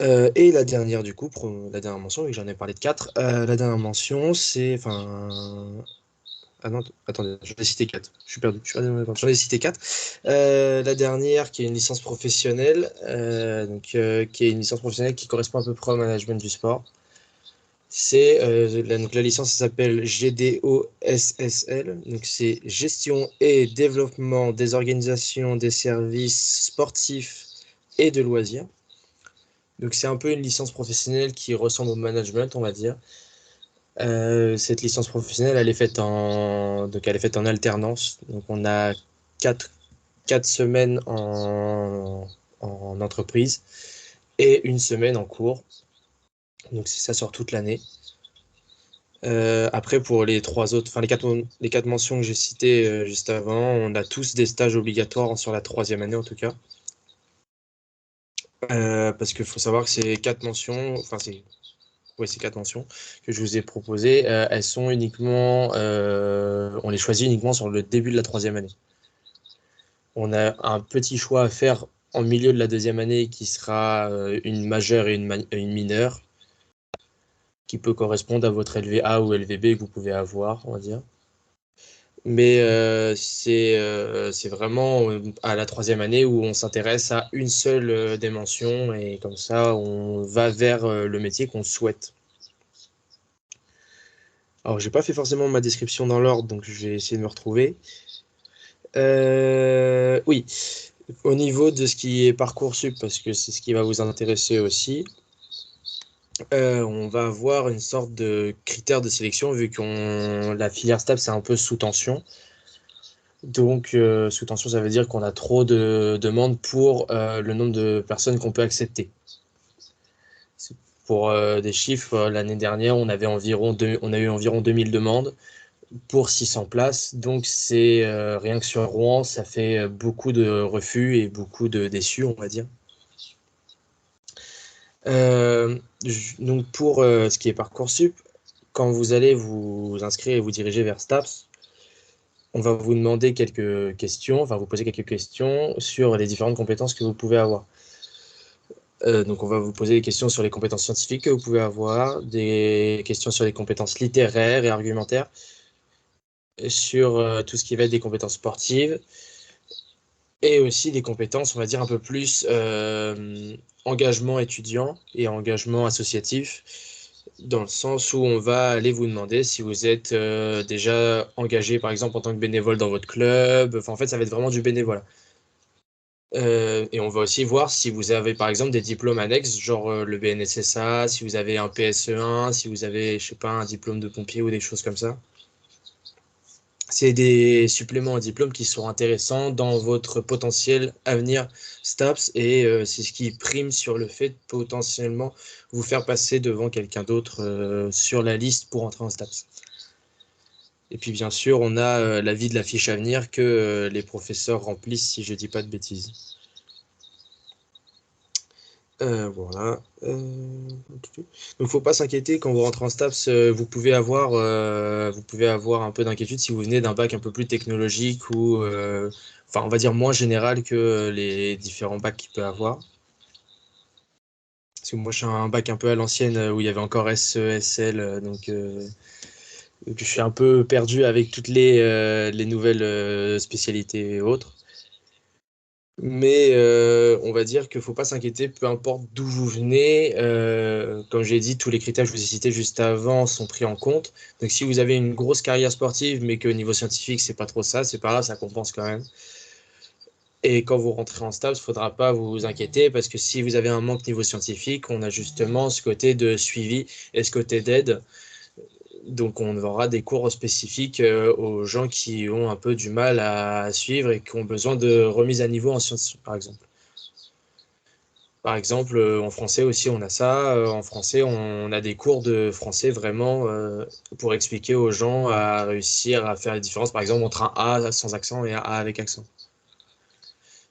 Et la dernière, du coup, la dernière mention, oui, j'en ai parlé de 4. La dernière mention, c'est. Enfin. Ah non, attendez, j'en ai cité 4. Je suis perdu. J'en ai cité 4. La dernière, qui est une licence professionnelle, qui est une licence professionnelle qui correspond à peu près au management du sport. C'est donc la licence s'appelle GDOSSL, donc c'est gestion et développement des organisations des services sportifs et de loisirs. Donc c'est un peu une licence professionnelle qui ressemble au management, on va dire. Cette licence professionnelle, elle est faite en alternance. Donc on a 4 semaines en entreprise et une semaine en cours. Donc c'est ça sur toute l'année. Après, pour les 3 autres, enfin les quatre mentions que j'ai citées juste avant, on a tous des stages obligatoires sur la 3e année en tout cas. Parce qu'il faut savoir que ces 4 mentions, ces 4 mentions que je vous ai proposées, elles sont uniquement, on les choisit uniquement sur le début de la 3e année. On a un petit choix à faire en milieu de la 2e année qui sera une majeure et une mineure, qui peut correspondre à votre LVA ou LVB que vous pouvez avoir, on va dire. Mais c'est vraiment à la 3e année où on s'intéresse à une seule des mentions et comme ça, on va vers le métier qu'on souhaite. Alors, j'ai pas fait forcément ma description dans l'ordre, donc je vais essayer de me retrouver. Oui, au niveau de ce qui est Parcoursup, parce que c'est ce qui va vous intéresser aussi, on va avoir une sorte de critère de sélection vu que la filière STAPS c'est un peu sous tension. Donc, sous tension, ça veut dire qu'on a trop de demandes pour le nombre de personnes qu'on peut accepter. Pour des chiffres, l'année dernière, on a eu environ 2000 demandes pour 600 places. Donc, c'est rien que sur Rouen, ça fait beaucoup de refus et beaucoup de déçus, on va dire. Donc, pour ce qui est Parcoursup, quand vous allez vous inscrire et vous diriger vers STAPS, on va vous demander quelques questions, enfin vous poser quelques questions sur les différentes compétences que vous pouvez avoir. Donc on va vous poser des questions sur les compétences scientifiques que vous pouvez avoir, des questions sur les compétences littéraires et argumentaires, sur tout ce qui va être des compétences sportives, et aussi des compétences, on va dire, un peu plus engagement étudiant et engagement associatif, dans le sens où on va aller vous demander si vous êtes déjà engagé, par exemple, en tant que bénévole dans votre club. Enfin, en fait, ça va être vraiment du bénévolat. Et on va aussi voir si vous avez, par exemple, des diplômes annexes, genre le BNSSA, si vous avez un PSE1, si vous avez, je sais pas, un diplôme de pompier ou des choses comme ça. C'est des suppléments à diplôme qui sont intéressants dans votre potentiel avenir STAPS et c'est ce qui prime sur le fait de potentiellement vous faire passer devant quelqu'un d'autre sur la liste pour entrer en STAPS. Et puis bien sûr, on a l'avis de la fiche à venir que les professeurs remplissent si je dis pas de bêtises. Voilà. Donc, il ne faut pas s'inquiéter quand vous rentrez en STAPS. Vous pouvez avoir un peu d'inquiétude si vous venez d'un bac un peu plus technologique ou, enfin, on va dire moins général que les différents bacs qu'il peut avoir. Parce que moi, je suis un bac un peu à l'ancienne où il y avait encore SE, SL, donc je suis un peu perdu avec toutes les nouvelles spécialités et autres. Mais on va dire qu'il ne faut pas s'inquiéter, peu importe d'où vous venez. Comme j'ai dit, tous les critères que je vous ai cités juste avant sont pris en compte. Donc si vous avez une grosse carrière sportive, mais qu'au niveau scientifique, c'est pas trop ça, c'est pas grave, ça compense quand même. Et quand vous rentrez en stage, il ne faudra pas vous inquiéter parce que si vous avez un manque niveau scientifique, on a justement ce côté de suivi et ce côté d'aide. Donc, on aura des cours spécifiques aux gens qui ont un peu du mal à suivre et qui ont besoin de remise à niveau en sciences, par exemple. Par exemple, en français aussi, on a ça. En français, on a des cours de français vraiment pour expliquer aux gens à réussir à faire la différence, par exemple, entre un A sans accent et un A avec accent.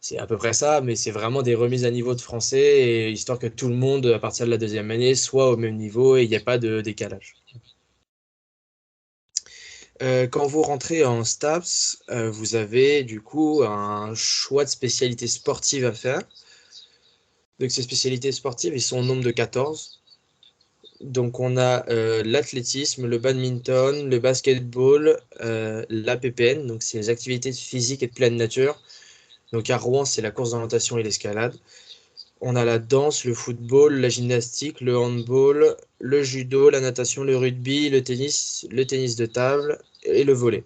C'est à peu près ça, mais c'est vraiment des remises à niveau de français, et histoire que tout le monde, à partir de la 2e année, soit au même niveau et il n'y a pas de décalage. Quand vous rentrez en STAPS, vous avez du coup un choix de spécialités sportives à faire. Donc ces spécialités sportives, ils sont au nombre de 14. Donc on a l'athlétisme, le badminton, le basketball, la PPN, donc c'est les activités physiques et de pleine nature. Donc à Rouen, c'est la course d'orientation et l'escalade. On a la danse, le football, la gymnastique, le handball, le judo, la natation, le rugby, le tennis de table et le volley.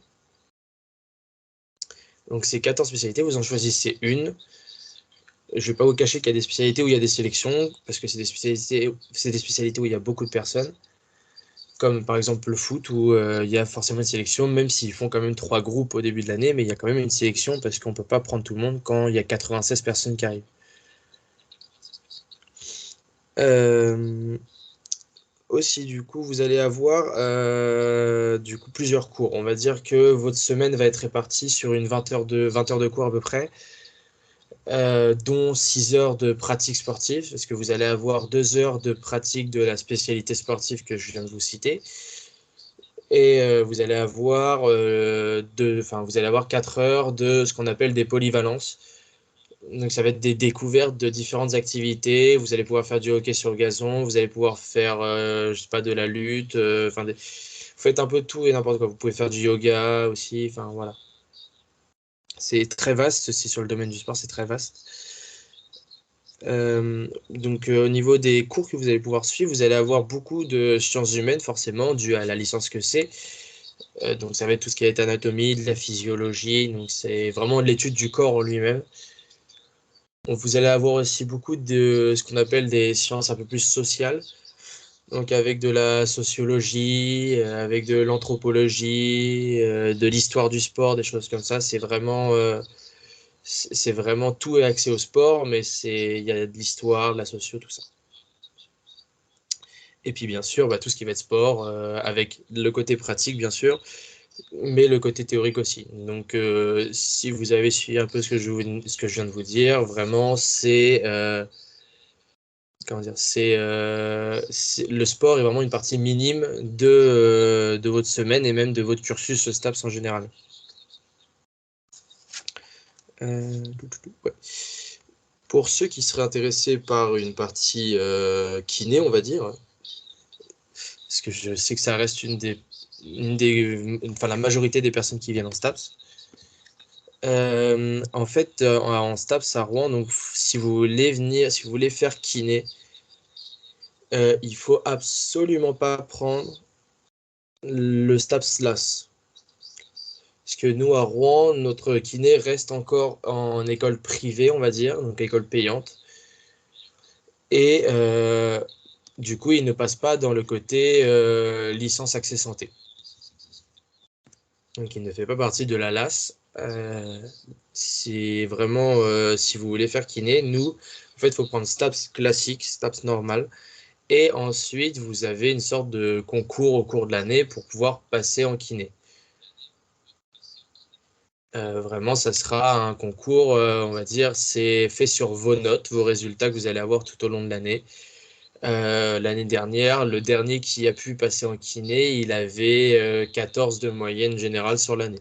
Donc c'est 14 spécialités, vous en choisissez une. Je ne vais pas vous cacher qu'il y a des spécialités où il y a des sélections, parce que c'est des spécialités où il y a beaucoup de personnes, comme par exemple le foot, où il y a forcément une sélection, même s'ils font quand même 3 groupes au début de l'année, mais il y a quand même une sélection, parce qu'on ne peut pas prendre tout le monde quand il y a 96 personnes qui arrivent. Aussi, du coup, vous allez avoir du coup, plusieurs cours. On va dire que votre semaine va être répartie sur une 20 heures de cours à peu près, dont 6 heures de pratique sportive, parce que vous allez avoir 2 heures de pratique de la spécialité sportive que je viens de vous citer. Et vous allez avoir vous allez avoir 4 heures de ce qu'on appelle des polyvalences. Donc ça va être des découvertes de différentes activités. Vous allez pouvoir faire du hockey sur le gazon, vous allez pouvoir faire, je sais pas, de la lutte. Vous faites un peu tout et n'importe quoi. Vous pouvez faire du yoga aussi. Enfin voilà. C'est très vaste. C'est sur le domaine du sport, c'est très vaste. Au niveau des cours que vous allez pouvoir suivre, vous allez avoir beaucoup de sciences humaines, forcément, dû à la licence que c'est. Donc ça va être tout ce qui est anatomie, de la physiologie. Donc c'est vraiment l'étude du corps en lui-même. Vous allez avoir aussi beaucoup de ce qu'on appelle des sciences un peu plus sociales, donc avec de la sociologie, avec de l'anthropologie, de l'histoire du sport, des choses comme ça. C'est vraiment tout est axé au sport, mais il y a de l'histoire, de la socio, tout ça. Et puis bien sûr, tout ce qui va être sport, avec le côté pratique bien sûr, mais le côté théorique aussi. Donc si vous avez suivi un peu ce que je viens de vous dire, vraiment comment dire, le sport est vraiment une partie minime de votre semaine et même de votre cursus STAPS en général. Ouais. Pour ceux qui seraient intéressés par une partie kiné, on va dire, parce que je sais que ça reste la majorité des personnes qui viennent en STAPS. En fait, en STAPS à Rouen, donc si vous voulez faire kiné, il faut absolument pas prendre le STAPS LAS. Parce que nous, à Rouen, notre kiné reste encore en école privée, on va dire, donc école payante. Et du coup, il ne passe pas dans le côté licence accès santé. Donc, il ne fait pas partie de la LAS. C'est vraiment, si vous voulez faire kiné, nous, en fait, il faut prendre STAPS classique, STAPS normal. Et ensuite, vous avez une sorte de concours au cours de l'année pour pouvoir passer en kiné. Vraiment, ça sera un concours, on va dire, c'est fait sur vos notes, vos résultats que vous allez avoir tout au long de l'année. L'année dernière, le dernier qui a pu passer en kiné, il avait 14 de moyenne générale sur l'année.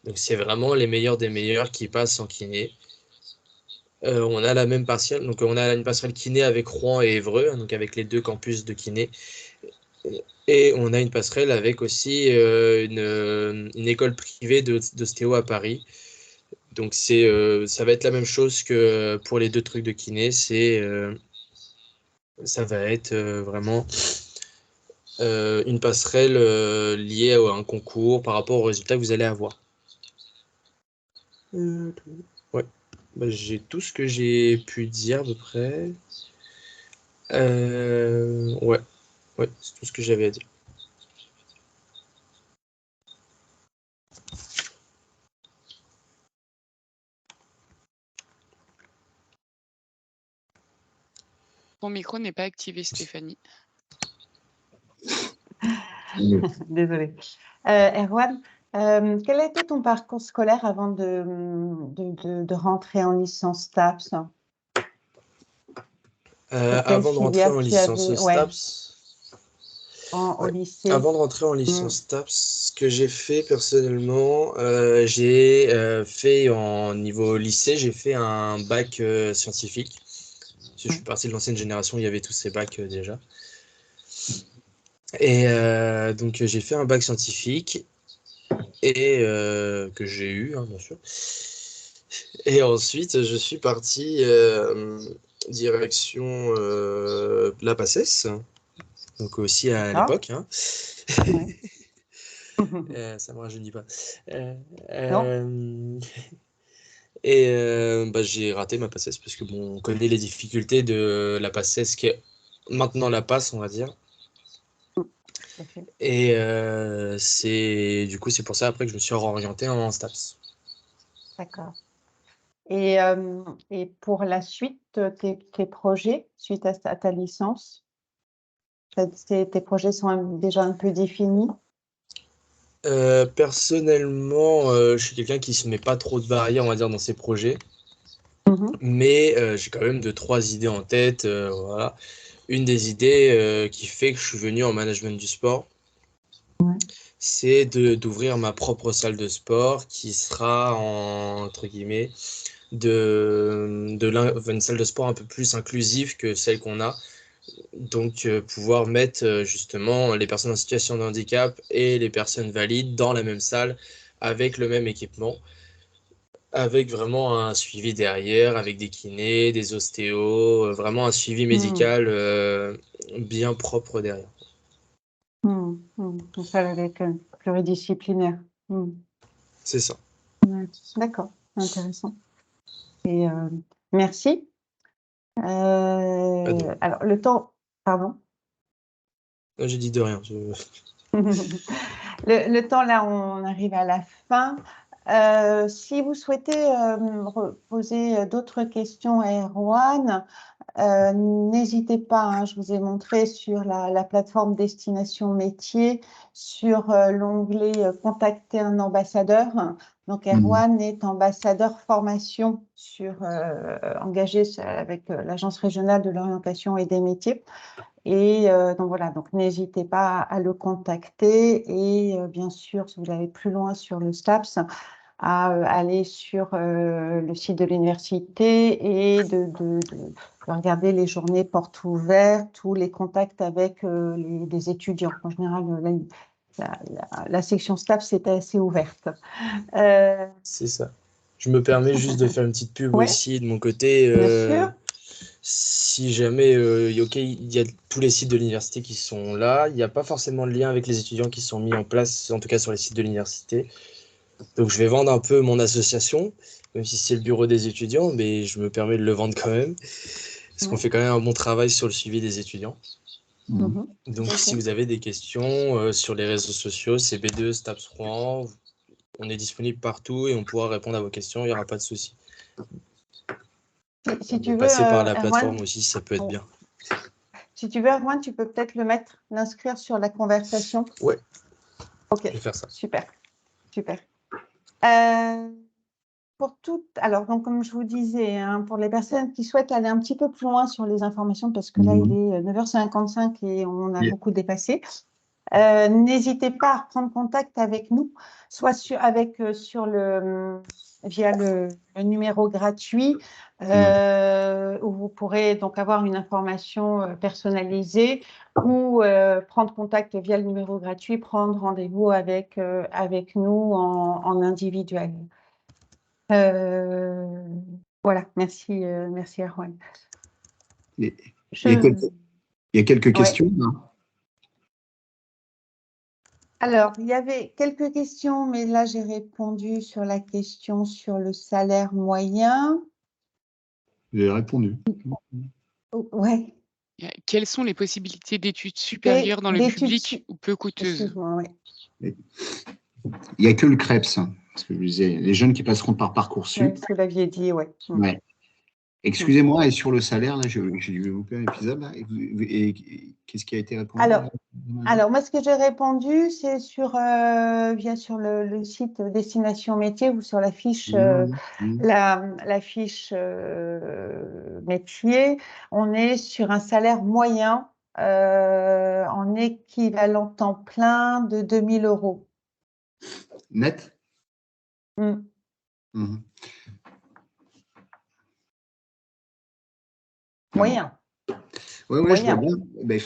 Donc c'est vraiment les meilleurs des meilleurs qui passent en kiné. On a la même partielle, donc on a une passerelle kiné avec Rouen et Évreux, donc avec les 2 campus de kiné. Et on a une passerelle avec aussi une école privée d'ostéo à Paris. Donc ça va être la même chose que pour les 2 trucs de kiné. Ça va être vraiment une passerelle liée à un concours par rapport aux résultats que vous allez avoir. Ouais, j'ai tout ce que j'ai pu dire à peu près. Ouais, c'est tout ce que j'avais à dire. Ton micro n'est pas activé, Stéphanie. Désolée. Erwan, quel a été ton parcours scolaire avant de rentrer en licence STAPS? Pour quelle Avant de rentrer filière en tu licence avais? Ouais. STAPS, au Ouais. lycée? Avant de rentrer en licence STAPS, ce que j'ai fait personnellement, j'ai fait en niveau lycée, j'ai fait un bac scientifique. Parce que je suis parti de l'ancienne génération, il y avait tous ces bacs déjà. Et donc j'ai fait un bac scientifique et que j'ai eu, hein, bien sûr. Et ensuite, je suis parti direction la PACES, donc aussi à Ah, l'époque, hein. ouais. Ça me rajeunit pas. Non? Et bah, j'ai raté ma PACES parce que bon, on connaît les difficultés de la PACES qui est maintenant la passe, on va dire. Tout à fait. Et du coup, c'est pour ça après que je me suis orienté en STAPS. D'accord. Et pour la suite, tes projets, suite à ta licence, tes projets sont déjà un peu définis? Personnellement, je suis quelqu'un qui se met pas trop de barrières, on va dire, dans ses projets. Mhm. Mais j'ai quand même 2-3 idées en tête. Voilà. Une des idées qui fait que je suis venu en management du sport, Ouais. c'est d'ouvrir ma propre salle de sport qui sera entre guillemets une salle de sport un peu plus inclusive que celle qu'on a. Donc pouvoir mettre justement les personnes en situation de handicap et les personnes valides dans la même salle avec le même équipement, avec vraiment un suivi derrière, avec des kinés, des ostéos, vraiment un suivi médical bien propre derrière. Une salle avec pluridisciplinaire. C'est ça. Ouais. D'accord, intéressant. Et merci. Pas de rien. Alors, le temps, pardon. J'ai dit de rien. Le temps, là, on arrive à la fin. Si vous souhaitez poser d'autres questions à Erwan, n'hésitez pas, hein, je vous ai montré sur la plateforme Destination Métier, sur l'onglet Contacter un ambassadeur. Donc, Erwan est ambassadeur formation engagé avec l'Agence régionale de l'orientation et des métiers. Et donc voilà, donc n'hésitez pas à le contacter et bien sûr, si vous allez plus loin sur le STAPS, à aller sur le site de l'université et de regarder les journées portes ouvertes, tous les contacts avec les étudiants. En général, la section STAPS est assez ouverte. C'est ça. Je me permets juste de faire une petite pub Ouais, aussi de mon côté. bien sûr. Si jamais, ok, il y a tous les sites de l'université qui sont là, il n'y a pas forcément de lien avec les étudiants qui sont mis en place, en tout cas sur les sites de l'université. Donc je vais vendre un peu mon association, même si c'est le bureau des étudiants, mais je me permets de le vendre quand même, parce qu'on Ouais. fait quand même un bon travail sur le suivi des étudiants. Mhm. Donc Ok. si vous avez des questions sur les réseaux sociaux, c'est B2 STAPS Rouen, on est disponible partout et on pourra répondre à vos questions, il n'y aura pas de souci. Si tu veux, Passer par la Erwan, plateforme aussi, ça peut être bon, bien. si tu veux, Erwan, tu peux peut-être l'inscrire sur la conversation. Ouais, Ok, je vais faire ça. super, super. Alors, donc, comme je vous disais, hein, pour les personnes qui souhaitent aller un petit peu plus loin sur les informations, parce que là, il est 9h55 et on a beaucoup dépassé, n'hésitez pas à reprendre contact avec nous, soit via le numéro gratuit, où vous pourrez donc avoir une information personnalisée, ou prendre contact via le numéro gratuit, prendre rendez-vous avec nous en individuel. Voilà, merci Erwan. Il y a quelques Ouais. questions, hein. Alors, il y avait quelques questions, mais là, j'ai répondu sur la question sur le salaire moyen. J'ai répondu. Ouais, Quelles sont les possibilités d'études supérieures dans le public ou peu coûteuses? excuse-moi, ouais. Il n'y a que le CREPS, hein, parce que je disais, les jeunes qui passeront par Parcoursup. Ouais, ce que vous l'aviez dit, ouais. Ouais. Excusez-moi, et sur le salaire, là, j'ai dû vous faire un épisode, là, et qu'est-ce qui a été répondu? Alors, moi, ce que j'ai répondu, c'est via sur le site Destination Métier ou sur la fiche, la fiche métier. On est sur un salaire moyen en équivalent temps plein de 2 000 €. Net? Mm. Moyen. Oui, je vois bien. Ben,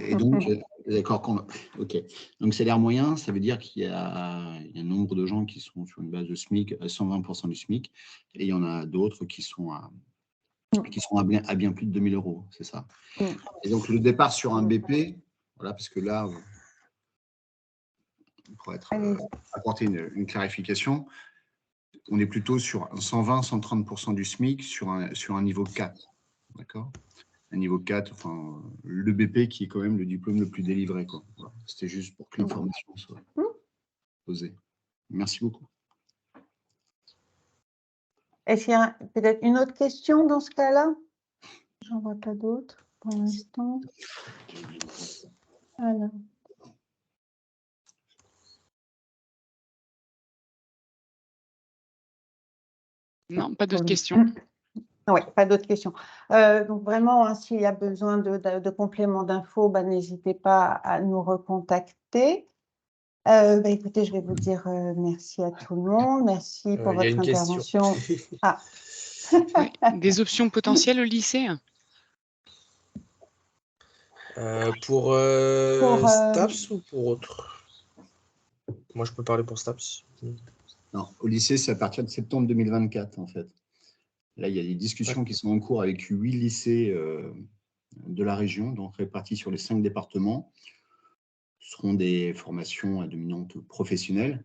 et donc, d'accord. OK. Donc, salaire moyen, ça veut dire qu'il y a un nombre de gens qui sont sur une base de SMIC à 120% du SMIC, et il y en a d'autres qui sont à bien plus de 2 000 €, c'est ça. Et donc, le départ sur un BP, voilà, parce que là, pour apporter une clarification, on est plutôt sur 120-130% du SMIC sur un niveau 4. D'accord? Un niveau 4, enfin, le BP qui est quand même le diplôme le plus délivré, quoi. Voilà. C'était juste pour que l'information soit posée. Merci beaucoup. Est-ce qu'il y a peut-être une autre question dans ce cas-là? J'en vois pas d'autres pour l'instant. Alors. Non, pas d'autres questions. Oui, pas d'autres questions. Donc vraiment, hein, s'il y a besoin de compléments d'infos, n'hésitez pas à nous recontacter. Écoutez, je vais vous dire merci à tout le monde. Merci pour votre intervention. Ah. Oui. Des options potentielles au lycée? Pour STAPS ou pour autre? Moi, je peux parler pour STAPS. Non, au lycée, c'est à partir de septembre 2024, en fait. Là, il y a des discussions qui sont en cours avec 8 lycées de la région, donc répartis sur les 5 départements. Ce seront des formations à dominante professionnelle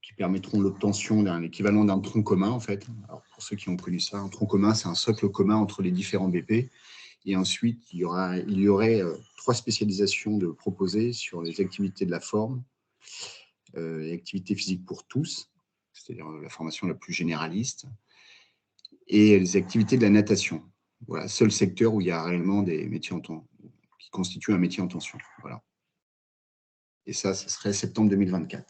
qui permettront l'obtention d'un équivalent d'un tronc commun, en fait. Alors, pour ceux qui ont connu ça, un tronc commun, c'est un socle commun entre les différents BP. Et ensuite, il y aurait 3 spécialisations de proposées sur les activités de la forme, les activités physiques pour tous, c'est-à-dire la formation la plus généraliste, et les activités de la natation. Voilà, seul secteur où il y a réellement des métiers en tension, qui constituent un métier en tension. Voilà. Et ça, ce serait septembre 2024.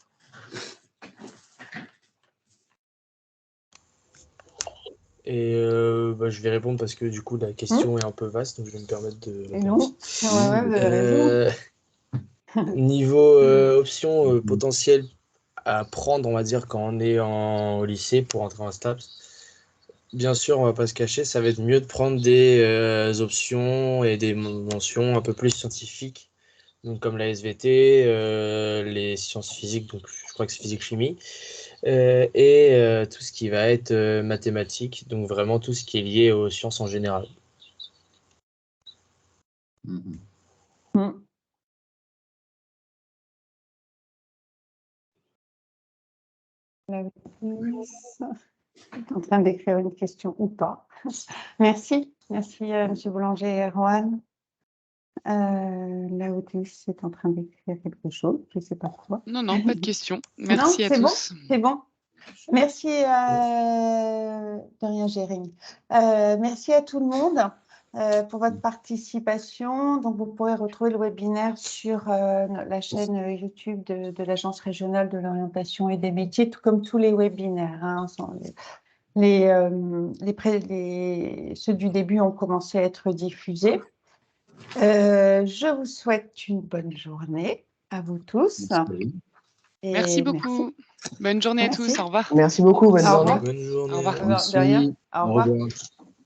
Et je vais répondre parce que du coup, la question est un peu vaste, donc je vais me permettre de Et non, vous avez raison. Niveau options potentielles à prendre, on va dire, quand on est au lycée pour entrer en STAPS, bien sûr, on va pas se cacher, ça va être mieux de prendre des options et des mentions un peu plus scientifiques, donc comme la SVT, les sciences physiques, donc je crois que c'est physique-chimie, et tout ce qui va être mathématiques, donc vraiment tout ce qui est lié aux sciences en général. La en train d'écrire une question ou pas. Merci, M. Boulanger et Erwan. La Autrice est en train d'écrire quelque chose, je ne sais pas quoi. Non, pas de questions. Merci à tous. C'est bon. Merci de rien, Jérémy. Merci à tout le monde pour votre participation. Donc, vous pourrez retrouver le webinaire sur la chaîne YouTube de l'Agence régionale de l'orientation et des métiers, tout comme tous les webinaires. Hein, ceux du début ont commencé à être diffusés. Je vous souhaite une bonne journée à vous tous. Merci beaucoup. Bonne journée à tous. Au revoir. Merci beaucoup. Bonne journée. Bonne journée. Au revoir. De rien. Au revoir.